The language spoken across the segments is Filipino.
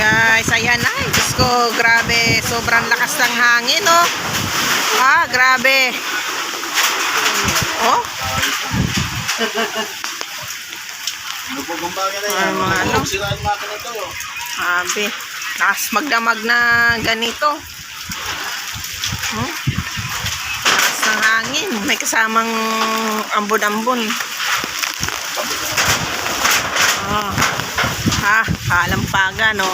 Guys, ayan na. Diyos ko, grabe. Sobrang lakas ng hangin, oh. Grabe. Oh. Ano? Grabe. Lakas magdamag na ganito. Oh. Lakas ng hangin. May kasamang ambon-ambon. Oh. Kalampagan, no.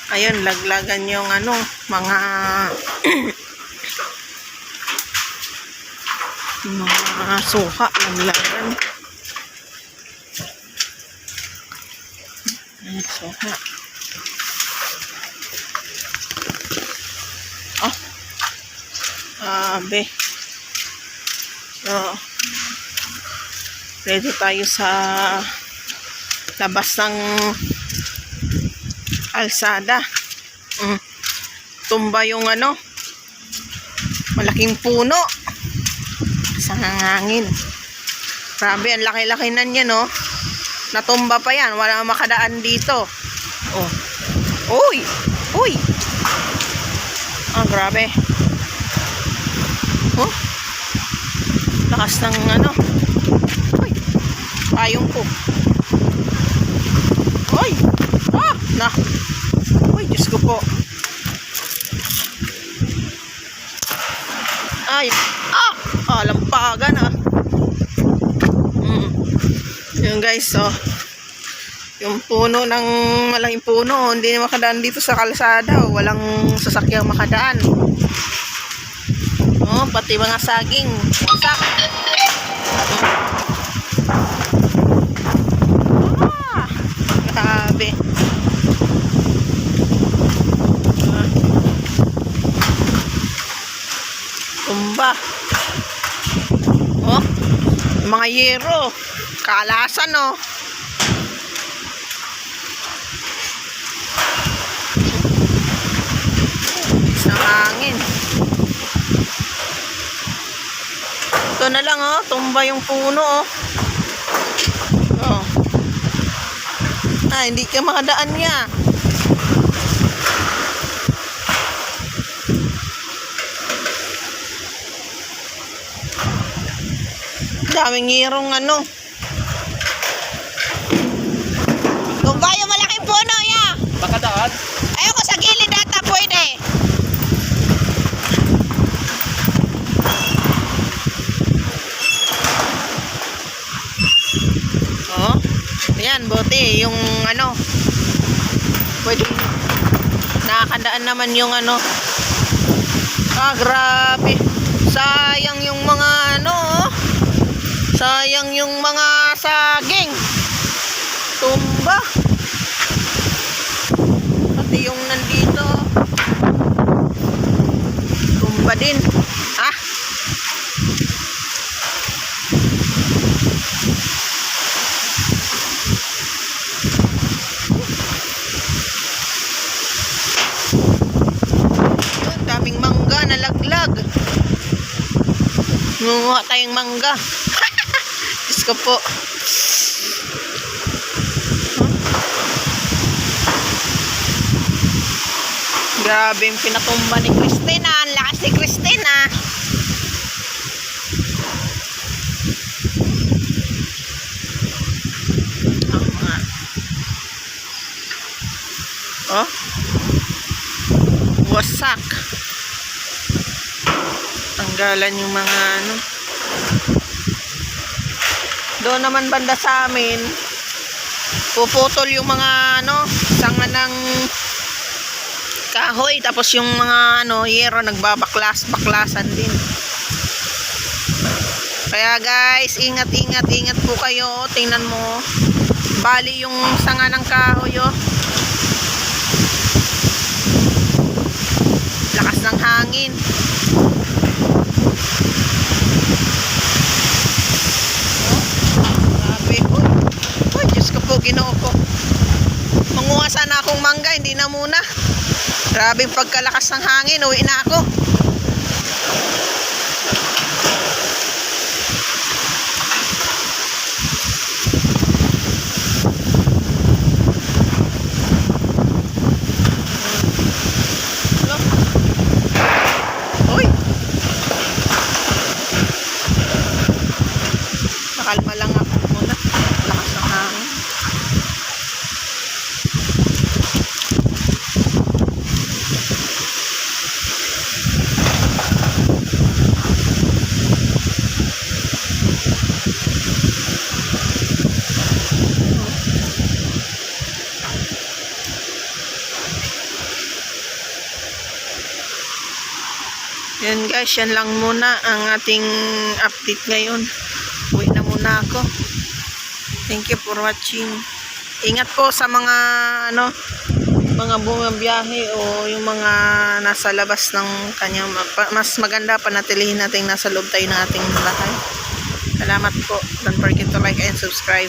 Ayun, laglagan yung ano, mga mga suka, laglagan. Suka. Abe. So, ready tayo sa labas ng alsada. Tumba yung ano, malaking puno sa hangin. Grabe, ang laki-laki na niya, no. Natumba pa yan, wala makadaan dito. Oh. Uy! Uy! Grabe. Oh. Lakas ng ano. Uy! Payong ko. Uy! Na! Uy, Diyos ko po. Ay! Lampagan, Yun, guys, oh. Yung puno ng malaking puno, hindi na makadaan dito sa kalsada. Walang sasakyang makadaan. Oh, pati mga saging. Wasak. Grabe. Tumba. Oh, mga yero. Kaalasan, oh. Sa hangin. Ito na lang, oh. Tumba yung puno, oh. Oh. Hindi ka makadaan niya. Daming ngirong ano. Kung ba yung malaking puno, ya? Makadaan? Ayoko sa gilid ata, pwede. Oh, ayan, buti yung ano, pwede nakakadaan naman yung ano. Grabe, sayang yung mga ano, sayang yung mga saging, tumba, pati yung nandito tumba din. Daming mangga na laglag. Ngunguha tayong mangga. Diyos ko po. Grabe yung pinatumba ni Christina. Ang lakas ni Christina. Oh. Wasak. Tanggalan yung mga ano. Doon naman banda sa amin, puputol yung mga ano, sanga ng kahoy, tapos yung mga ano, yero nagbabaklasan din. Kaya guys, ingat po kayo. Tingnan mo, bali yung sanga ng kahoy, oh. Lakas ng hangin. Ginoo ko. Manguha sana akong mangga, hindi na muna. Grabing pagkalakas ng hangin, uwi na ako. guys, yan lang muna ang ating update ngayon. Uwi na muna ako. Thank you for watching. Ingat po sa mga mga bumabiyahe o yung mga nasa labas ng kanyang, mas maganda panatilihin natin nasa loob tayo ng ating bahay. Salamat po. Don't forget to like and subscribe.